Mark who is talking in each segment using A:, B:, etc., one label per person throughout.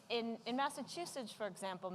A: in Massachusetts, for example,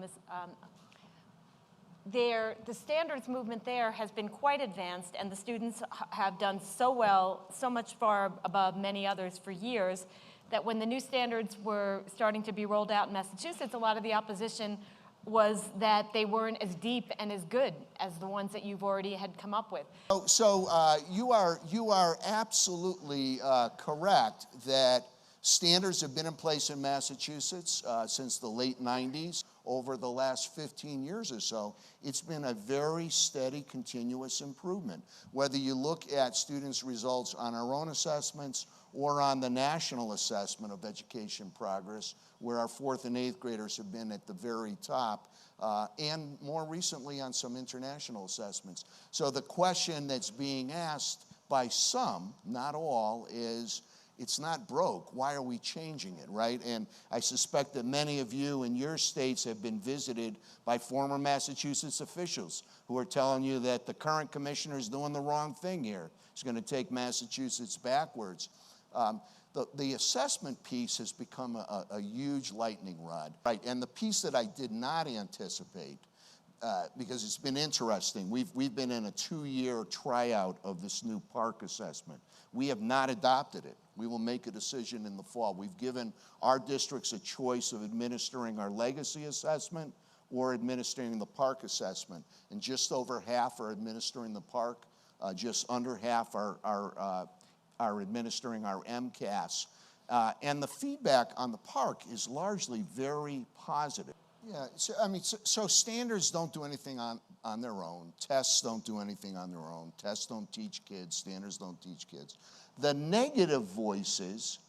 A: the standards movement there has been quite advanced, and the students have done so well, so much far above many others for years, that when the new standards were starting to be rolled out in Massachusetts, a lot of the opposition was that they weren't as deep and as good as the ones that you've already had come up with.
B: So you are absolutely correct that standards have been in place in Massachusetts since the late 90s. Over the last 15 years or so, it's been a very steady, continuous improvement. Whether you look at students' results on our own assessments or on the national assessment of education progress, where our 4th and 8th graders have been at the very top, and more recently on some international assessments. So the question that's being asked by some, not all, is, it's not broke. Why are we changing it, right? And I suspect that many of you in your states have been visited by former Massachusetts officials who are telling you that the current commissioner is doing the wrong thing here. It's going to take Massachusetts backwards. The assessment piece has become a huge lightning rod, right? And the piece that I did not anticipate, because it's been interesting. We've been in a 2-year tryout of this new Parcc assessment. We have not adopted it. We will make a decision in the fall. We've given our districts a choice of administering our legacy assessment or administering the Parcc assessment. And just over half are administering the Parcc. Just under half are administering our MCAS. And the feedback on the Parcc is largely very positive. Yeah, so standards don't do anything on their own. Tests don't do anything on their own. Tests don't teach kids. Standards don't teach kids. The negative voices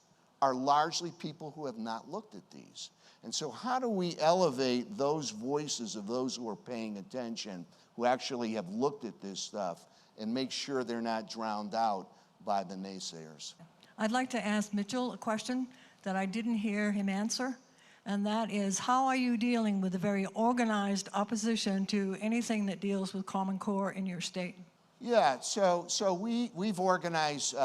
B: are largely people who have not looked at these. And so how do we elevate those voices of those who are paying attention, who actually have looked at this stuff, and make sure they're not drowned out by the naysayers?
C: I'd like to ask Mitchell a question that I didn't hear him answer. And that is, how are you dealing with a very organized opposition to anything that deals with Common Core in your state?
B: Yeah, so we've organized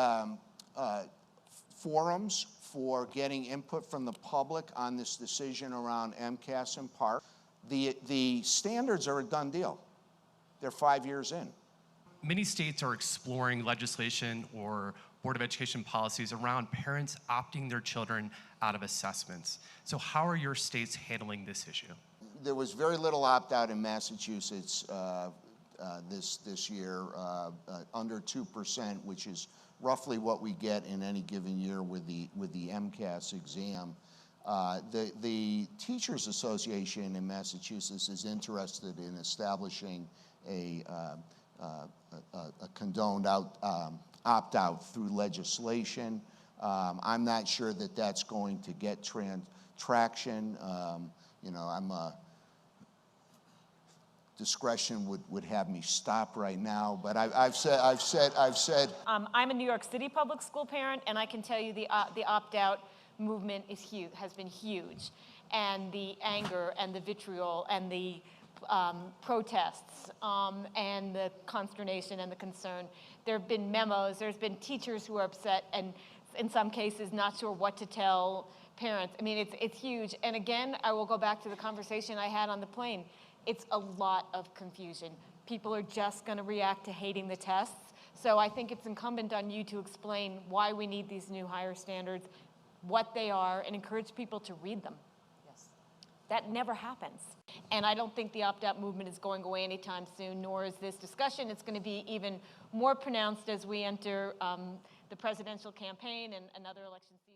B: forums for getting input from the public on this decision around MCAS and Parcc. The standards are a done deal. They're 5 years in.
D: Many states are exploring legislation or Board of Education policies around parents opting their children out of assessments. So how are your states handling this issue?
B: There was very little opt-out in Massachusetts this year, under 2%, which is roughly what we get in any given year with the MCAS exam. The Teachers Association in Massachusetts is interested in establishing a condoned opt-out through legislation. I'm not sure that that's going to get traction. Discretion would have me stop right now, but I've said.
A: I'm a New York City public school parent, and I can tell you the opt-out movement is huge, has been huge, and the anger and the vitriol and the protests and the consternation and the concern. There have been memos. There's been teachers who are upset, and in some cases not sure what to tell parents. I mean, it's huge. And again, I will go back to the conversation I had on the plane. It's a lot of confusion. People are just going to react to hating the tests. So I think it's incumbent on you to explain why we need these new higher standards, what they are, and encourage people to read them. Yes. That never happens. And I don't think the opt-out movement is going away anytime soon, nor is this discussion. It's going to be even more pronounced as we enter the presidential campaign and another election season.